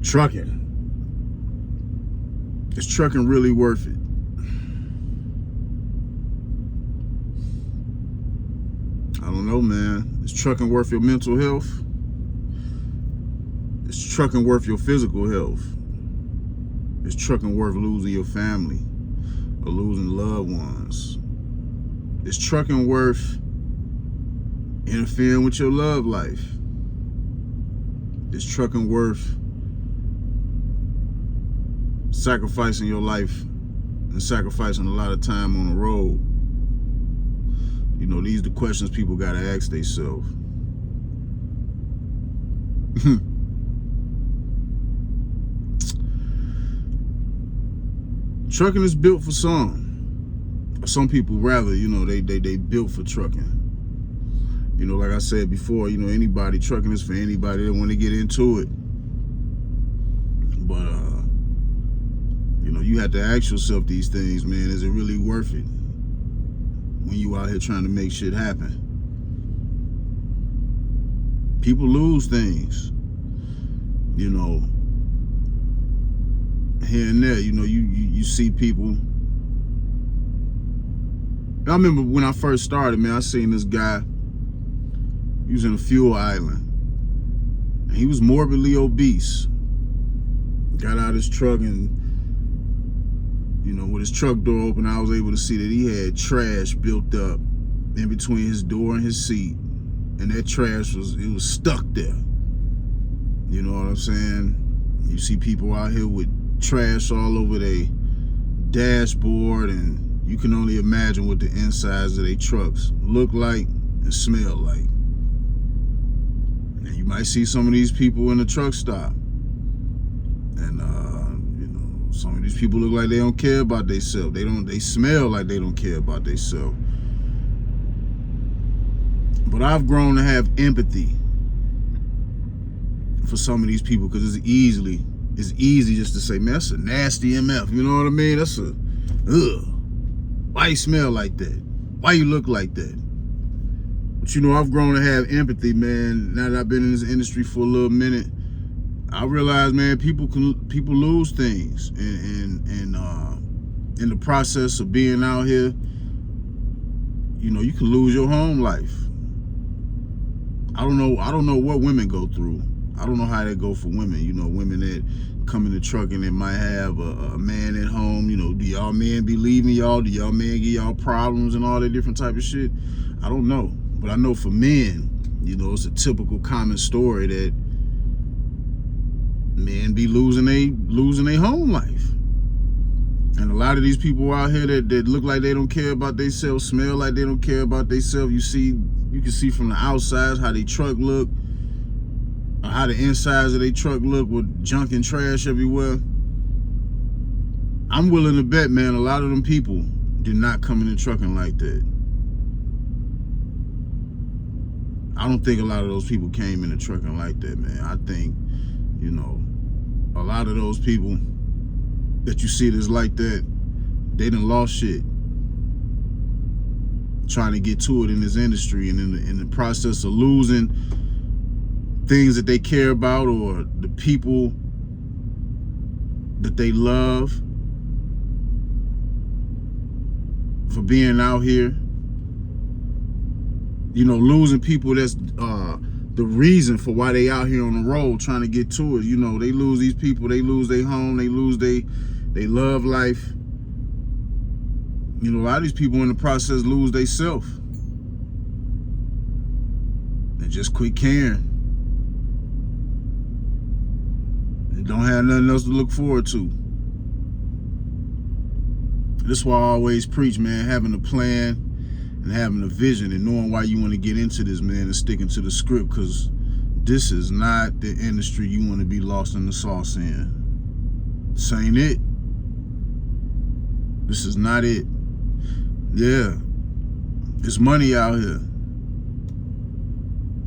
Trucking. Is trucking really worth it? I don't know, man. Is trucking worth your mental health? Is trucking worth your physical health? Is trucking worth losing your family or losing loved ones? Is trucking worth interfering with your love life? Is trucking worth sacrificing your life and sacrificing a lot of time on the road? You know, these are the questions people gotta ask themselves. Trucking is built for some people rather, you know, they built for trucking. You know, like I said before, you know, anybody, trucking is for anybody that want to get into it. But you know, you have to ask yourself these things, man. Is it really worth it when you out here trying to make shit happen? People lose things, you know, here and there. You know, you see people. I remember when I first started, man, I seen this guy. He was in a fuel island, and he was morbidly obese. Got out his truck, and you know, with his truck door open, I was able to see that he had trash built up in between his door and his seat, and that trash was stuck there. You know what I'm saying? You see people out here with trash all over their dashboard, and you can only imagine what the insides of their trucks look like and smell like. And you might see some of these people in the truck stop, and you know, some of these people look like they don't care about themselves. They smell like they don't care about themselves. But I've grown to have empathy for some of these people, because it's easy just to say, man, that's a nasty MF. You know what I mean? That's a ugh. Why you smell like that? Why you look like that? But you know, I've grown to have empathy, man. Now that I've been in this industry for a little minute, I realize, man, people lose things, and in the process of being out here, you know, you can lose your home life. I don't know what women go through. I don't know how they go for women. You know, women that come in the truck and they might have a man at home. You know, do y'all men be leaving y'all? Do y'all men give y'all problems and all that different type of shit? I don't know. But I know for men, you know, it's a typical common story that men be losing their home life. And a lot of these people out here that look like they don't care about themselves, smell like they don't care about themselves, you can see from the outside how they truck look, or how the insides of their truck look with junk and trash everywhere. I'm willing to bet, man, a lot of them people did not come into trucking like that. I don't think a lot of those people came into trucking like that, man. I think, you know, a lot of those people that you see that's like that, they done lost shit trying to get to it in this industry, and in the process of losing things that they care about or the people that they love for being out here, you know, losing people that's the reason for why they out here on the road trying to get to it. You know, they lose these people, they lose their home, they lose they love life. You know, a lot of these people in the process lose they self and just quit caring. They don't have nothing else to look forward to. This is why I always preach, man, having a plan and having a vision and knowing why you want to get into this, man, and sticking to the script, because this is not the industry you want to be lost in the sauce in. This ain't it. This is not it. Yeah, there's money out here.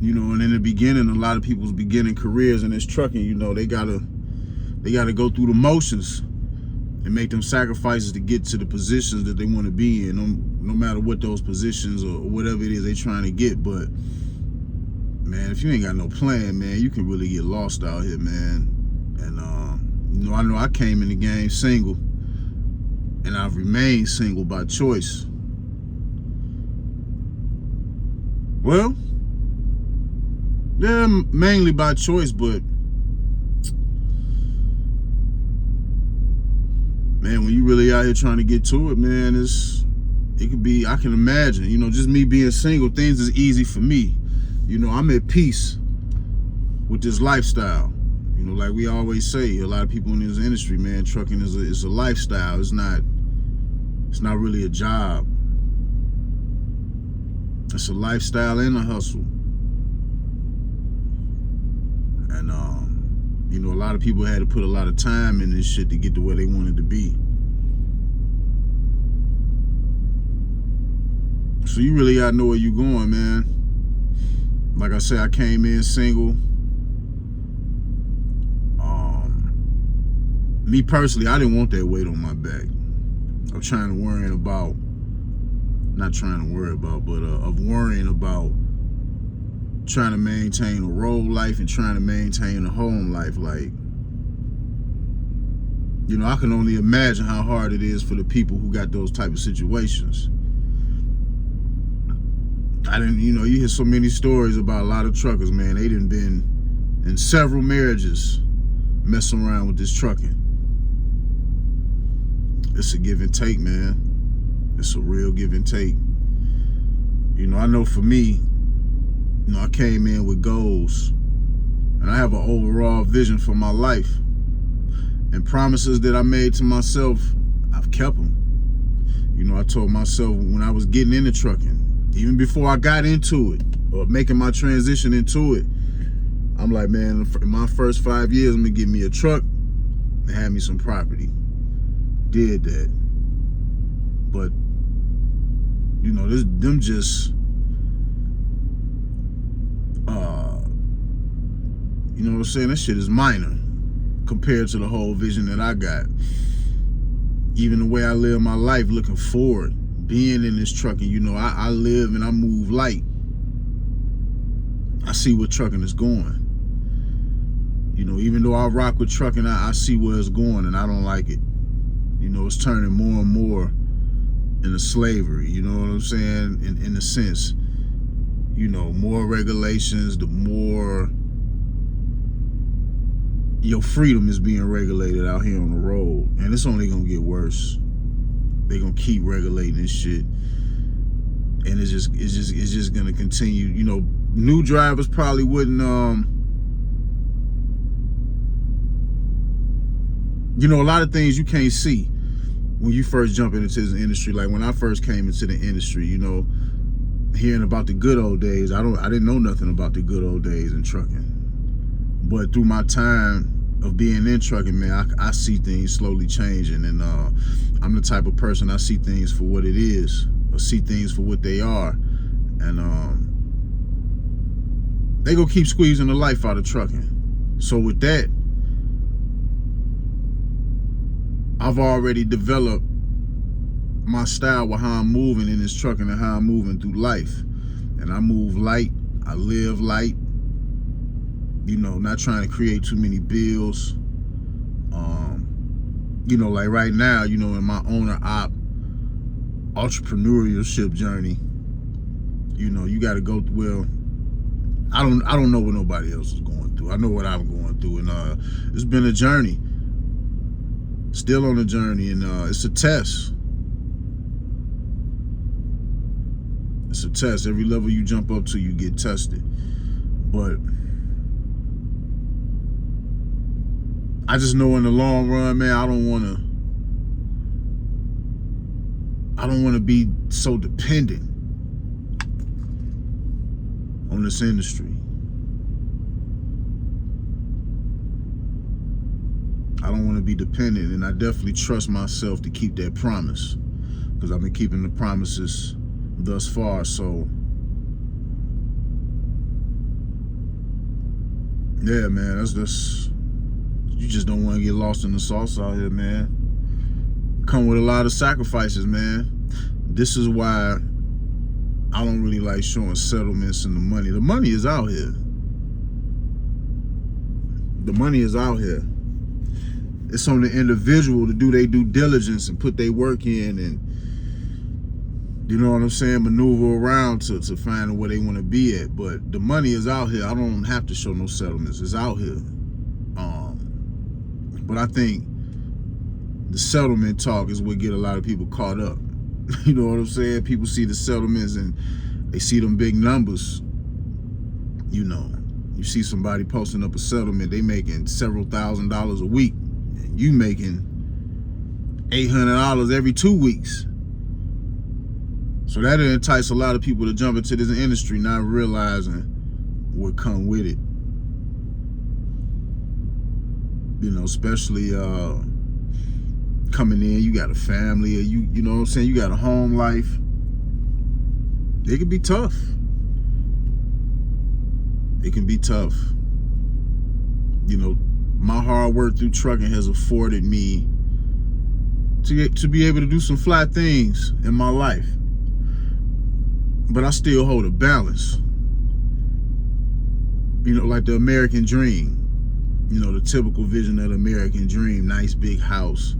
You know, and in the beginning, a lot of people's beginning careers in this trucking, you know, they gotta go through the motions and make them sacrifices to get to the positions that they want to be in, no matter what those positions or whatever it is they're trying to get. But man, if you ain't got no plan, man, you can really get lost out here, man. And I know I came in the game single, and I've remained single by choice. Well, yeah, mainly by choice, but man, when you really out here trying to get to it, man, it could be, I can imagine, just me being single, things is easy for me. I'm at peace with this lifestyle. Like we always say, a lot of people in this industry, man, trucking is a lifestyle. It's not really a job. It's a lifestyle and a hustle. And a lot of people had to put a lot of time in this shit to get to where they wanted to be. So you really gotta know where you're going, man. Like I said, I came in single. Me personally, I didn't want that weight on my back. I'm worrying about trying to maintain a road life and trying to maintain a home life. Like, I can only imagine how hard it is for the people who got those type of situations. You hear so many stories about a lot of truckers, man. They done been in several marriages messing around with this trucking. It's a give and take, man. It's a real give and take. I know for me, I came in with goals, and I have an overall vision for my life. And promises that I made to myself, I've kept them. I told myself when I was getting into trucking, even before I got into it or making my transition into it, I'm like, man, in my first 5 years, I'm gonna get me a truck and have me some property. Did that. But, them just, you know what I'm saying? That shit is minor compared to the whole vision that I got. Even the way I live my life, looking forward, being in this trucking, I live and I move light. I see where trucking is going. Even though I rock with trucking, I see where it's going, and I don't like it. It's turning more and more into slavery, you know what I'm saying? In a sense, more regulations, the more your freedom is being regulated out here on the road. And it's only gonna get worse. They're gonna keep regulating this shit. And it's just gonna continue. New drivers probably wouldn't a lot of things you can't see when you first jump into this industry. Like when I first came into the industry, hearing about the good old days, I didn't know nothing about the good old days in trucking. But through my time of being in trucking, man, I see things slowly changing. And I'm the type of person, I see things for what it is, or see things for what they are. And they gonna keep squeezing the life out of trucking. So with that, I've already developed my style with how I'm moving in this trucking and how I'm moving through life. And I move light, I live light, not trying to create too many bills. Like right now, in my owner-op entrepreneurship journey, you gotta go, well, I don't know what nobody else is going through. I know what I'm going through, and it's been a journey. Still on the journey, and it's a test. It's a test. Every level you jump up to, you get tested. But I just know in the long run, man, I don't want to be so dependent on this industry. I don't want to be dependent, and I definitely trust myself to keep that promise, because I've been keeping the promises thus far. So yeah, man, that's just, you just don't want to get lost in the sauce out here, man. Come with a lot of sacrifices, man. This is why I don't really like showing settlements and the money. The money is out here. The money is out here. It's on the individual to do their due diligence and put their work in and, you know what I'm saying, maneuver around to find where they want to be at. But the money is out here. I don't have to show no settlements. It's out here. But I think the settlement talk is what get a lot of people caught up. You know what I'm saying? People see the settlements and they see them big numbers. You know, you see somebody posting up a settlement, they making several $1,000s a week. And you making $800 every 2 weeks. So that'll entice a lot of people to jump into this industry, not realizing what come with it. You know, especially coming in, you got a family, or you know what I'm saying, you got a home life. It can be tough. It can be tough. You know, my hard work through trucking has afforded me to be able to do some fly things in my life. But I still hold a balance. You know, like the American dream. You know, the typical vision of the American dream. Nice big house.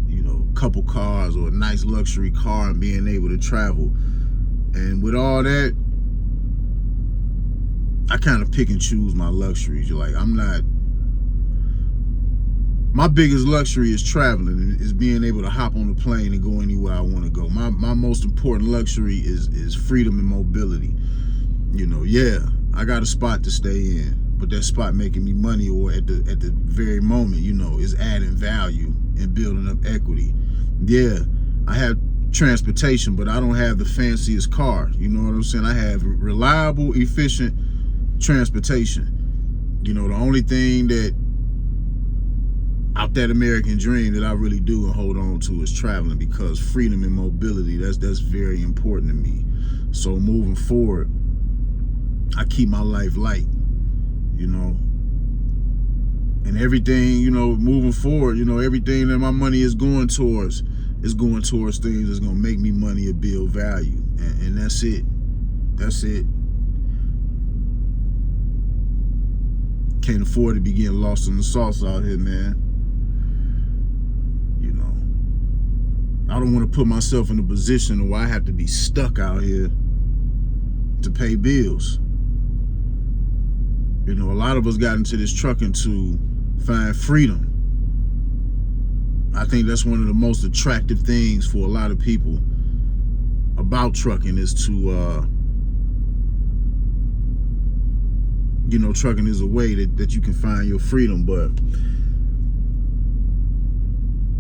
You know, couple cars or a nice luxury car and being able to travel. And with all that, I kind of pick and choose my luxuries. You're like, my biggest luxury is traveling, is being able to hop on the plane and go anywhere I want to go. My most important luxury is freedom and mobility. You know, yeah, I got a spot to stay in, but that spot making me money, or at the very moment, you know, is adding value and building up equity. Yeah, I have transportation, but I don't have the fanciest car. You know what I'm saying? I have reliable, efficient transportation. You know, the only thing that out that American dream that I really do and hold on to is traveling, because freedom and mobility, that's very important to me. So moving forward, I keep my life light, you know, and everything, you know, moving forward, you know, everything that my money is going towards things that's gonna make me money or build value, and that's it. That's it. Can't afford to be getting lost in the sauce out here, man. You know, I don't want to put myself in a position where I have to be stuck out here to pay bills. You know, a lot of us got into this trucking to find freedom. I think that's one of the most attractive things for a lot of people about trucking, is to, you know, trucking is a way that you can find your freedom. But,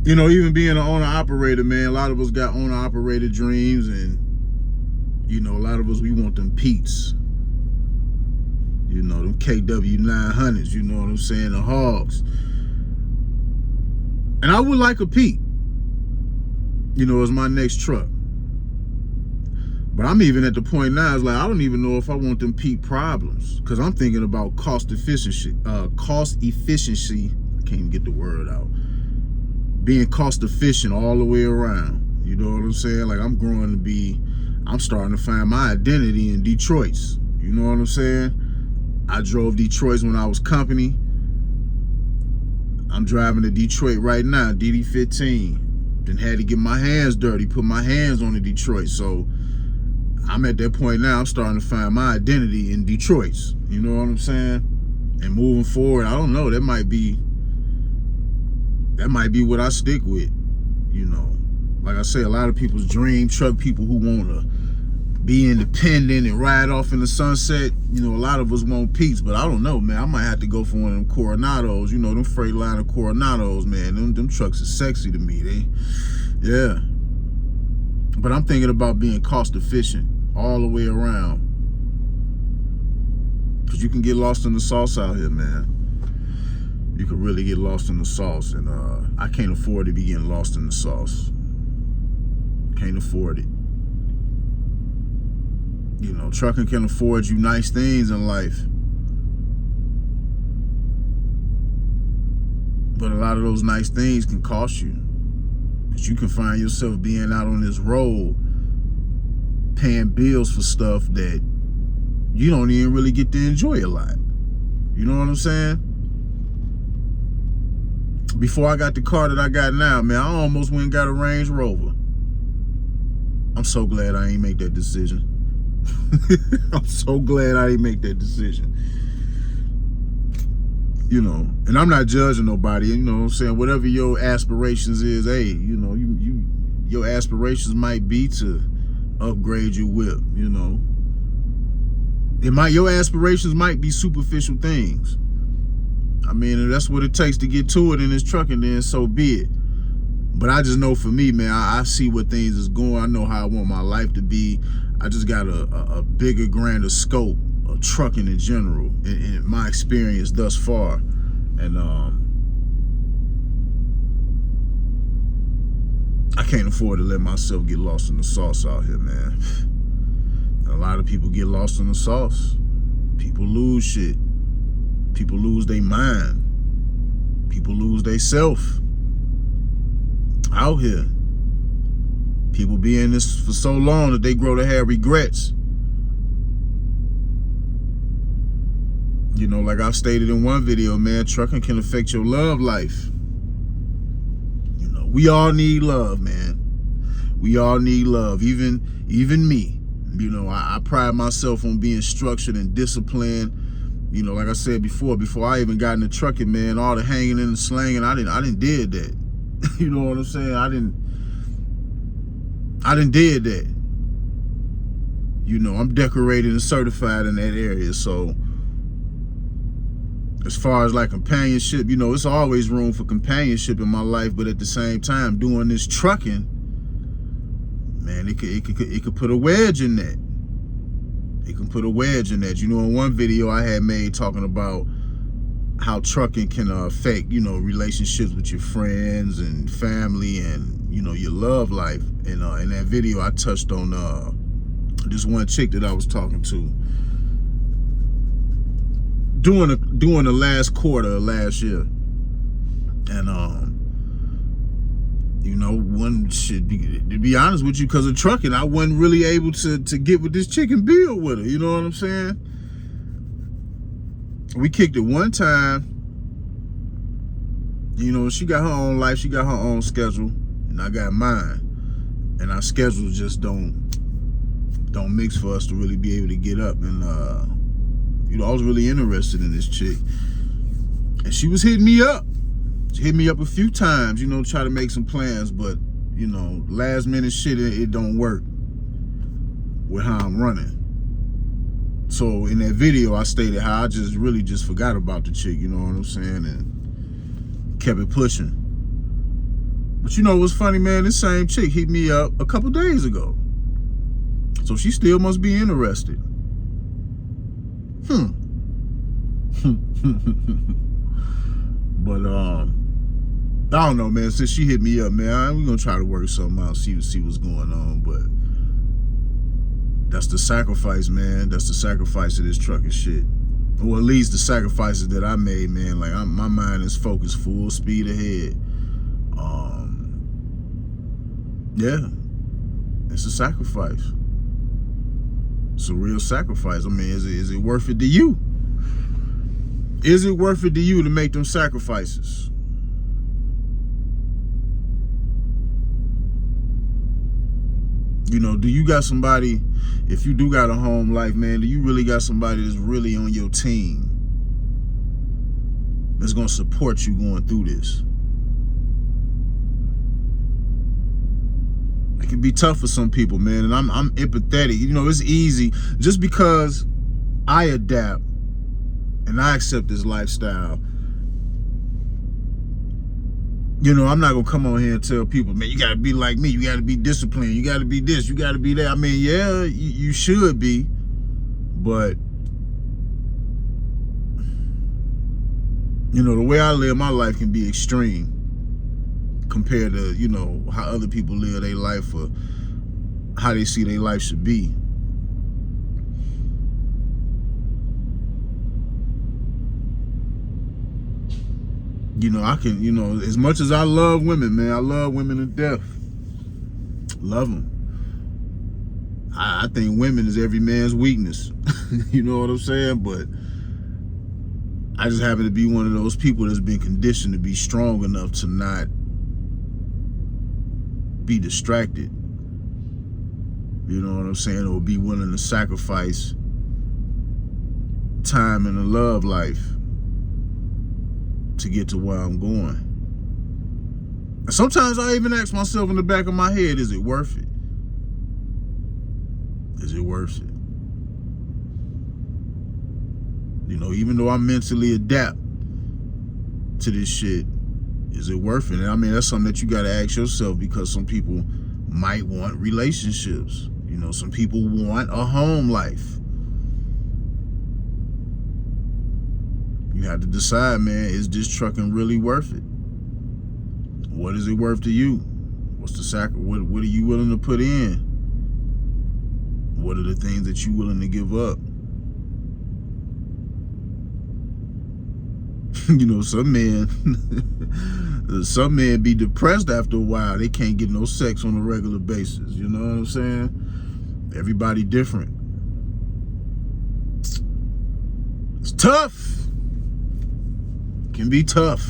you know, even being an owner-operator, man, a lot of us got owner-operator dreams, and, you know, a lot of us, we want them Pete's. You know, them KW 900s, you know what I'm saying, the Hogs. And I would like a Pete, you know, as my next truck. But I'm even at the point now, it's like, I don't even know if I want them Pete problems, because I'm thinking about cost efficiency. I can't even get the word out. Being cost efficient all the way around. You know what I'm saying? Like, I'm starting to find my identity in Detroit's. You know what I'm saying? I drove Detroit's when I was company. I'm driving to Detroit right now, DD15. Then had to get my hands dirty, put my hands on the Detroit. So I'm at that point now, I'm starting to find my identity in Detroit's. You know what I'm saying? And moving forward, I don't know, that might be what I stick with. You know, like I say, a lot of people's dream truck, people who want to be independent and ride off in the sunset. You know, a lot of us want Pete's, but I don't know, man. I might have to go for one of them Coronados. You know, them Freightliner Coronados, man. Them trucks are sexy to me. Yeah. But I'm thinking about being cost efficient all the way around, because you can get lost in the sauce out here, man. You can really get lost in the sauce, and I can't afford to be getting lost in the sauce. Can't afford it. You know, trucking can afford you nice things in life, but a lot of those nice things can cost you, because you can find yourself being out on this road paying bills for stuff that you don't even really get to enjoy a lot. You know what I'm saying? Before I got the car that I got now, man, I almost went and got a Range Rover. I'm so glad I ain't make that decision. I'm so glad I didn't make that decision. You know, and I'm not judging nobody, you know what I'm saying? Whatever your aspirations is, hey, you know, your aspirations might be to upgrade your whip, you know. Your aspirations might be superficial things. I mean, if that's what it takes to get to it in this trucking, then so be it. But I just know for me, man, I see where things is going. I know how I want my life to be. I just got a bigger, grander scope of trucking in general, in my experience thus far. And I can't afford to let myself get lost in the sauce out here, man. A lot of people get lost in the sauce. People lose shit. People lose their mind. People lose their self. Out here. People be in this for so long that they grow to have regrets. You know, like I've stated in one video, man, trucking can affect your love life. You know, we all need love, man. We all need love, even me. You know, I pride myself on being structured and disciplined. You know, like I said before I even got into trucking, man, all the hanging and the slanging, I didn't did that. You know what I'm saying? I didn't did that. You know, I'm decorated and certified in that area. So as far as like companionship, you know, it's always room for companionship in my life, but at the same time, doing this trucking, man, it could put a wedge in that. It can put a wedge in that. You know, in one video I had made talking about how trucking can affect, you know, relationships with your friends and family and, you know, your love life. And in that video I touched on this one chick that I was talking to during the last quarter of last year. And you know, one should be, to be honest with you, because of trucking, I wasn't really able to get with this chick and build with her. You know what I'm saying? We kicked it one time. You know, she got her own life, she got her own schedule, and I got mine. And our schedules just don't mix for us to really be able to get up. And you know, I was really interested in this chick, and she was hitting me up. She hit me up a few times, you know, try to make some plans, but, you know, last minute shit, it don't work with how I'm running. So in that video, I stated how I just really forgot about the chick, you know what I'm saying, and kept it pushing. But you know what's funny, man? This same chick hit me up a couple days ago. So she still must be interested. But I don't know, man. Since she hit me up, man, we're gonna try to work something out, see what's going on. But that's the sacrifice, man. That's the sacrifice of this trucking shit. Or at least the sacrifices that I made, man. Like my mind is focused, full speed ahead. Yeah, it's a sacrifice. It's a real sacrifice. I mean, is it worth it to you? Is it worth it to you to make them sacrifices? You know, do you got somebody, if you do got a home life, man, do you really got somebody that's really on your team that's gonna support you going through this? It can be tough for some people, man, and I'm empathetic. You know, it's easy just because I adapt and I accept this lifestyle. You know, I'm not gonna come on here and tell people, man, you gotta be like me, you gotta be disciplined, you gotta be this, you gotta be that. I mean, yeah, you should be, but you know, the way I live my life can be extreme compared to, you know, how other people live their life or how they see their life should be. You know, I can, you know, as much as I love women, man, I love women to death. Love them. I think women is every man's weakness. You know what I'm saying? But I just happen to be one of those people that's been conditioned to be strong enough to not be distracted. You know what I'm saying? Or be willing to sacrifice time in a love life to get to where I'm going. And sometimes I even ask myself in the back of my head, is it worth it? Is it worth it? You know, even though I mentally adapt to this shit, is it worth it? And I mean, that's something that you got to ask yourself, because some people might want relationships. You know, some people want a home life. You have to decide, man, is this trucking really worth it? What is it worth to you? What's the what are you willing to put in? What are the things that you're willing to give up? You know, some men be depressed after a while. They can't get no sex on a regular basis. You know what I'm saying? Everybody different. It's tough. It can be tough.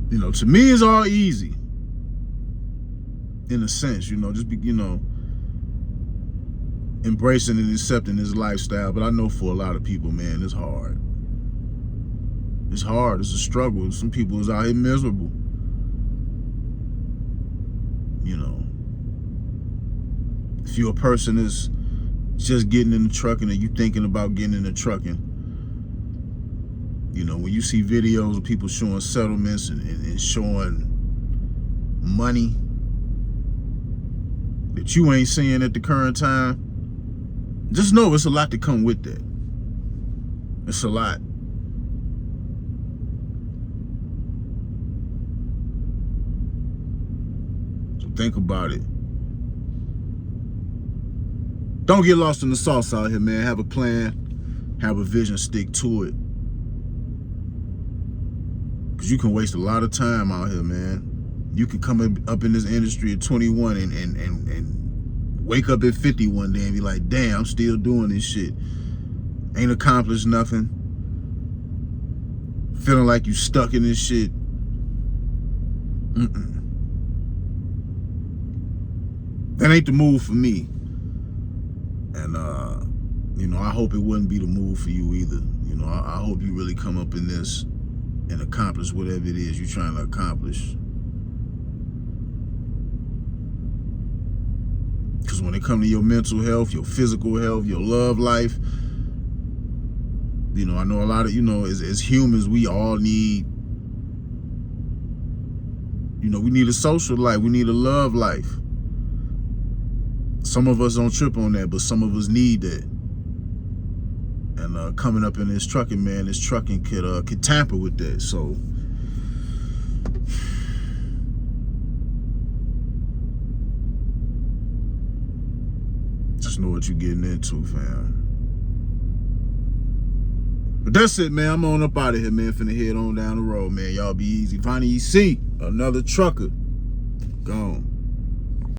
You know, to me, it's all easy. In a sense, you know, just be, you know, embracing and accepting this lifestyle. But I know for a lot of people, man, it's hard. It's hard. It's a struggle. Some people is out here miserable. You know, if you're a person that's just getting in the trucking, and you thinking about getting in the trucking, you know, when you see videos of people showing settlements and showing money that you ain't seeing at the current time, just know it's a lot to come with that. It's a lot. So think about it. Don't get lost in the sauce out here, man. Have a plan, have a vision, stick to it. Because you can waste a lot of time out here, man. You can come up in this industry at 21 and wake up at 50 one day and be like, damn, I'm still doing this shit. Ain't accomplished nothing. Feeling like you stuck in this shit. That ain't the move for me. And, you know, I hope it wouldn't be the move for you either. You know, I hope you really come up in this and accomplish whatever it is you're trying to accomplish. Because when it comes to your mental health, your physical health, your love life, you know, I know a lot of, you know, as humans, we all need, you know, we need a social life. We need a love life. Some of us don't trip on that, but some of us need that. And coming up in this trucking, man, this trucking could tamper with that. So just know what you're getting into, fam. But that's it, man. I'm on up out of here, man. Finna head on down the road, man. Y'all be easy. Vonnie EC, another trucker. Gone.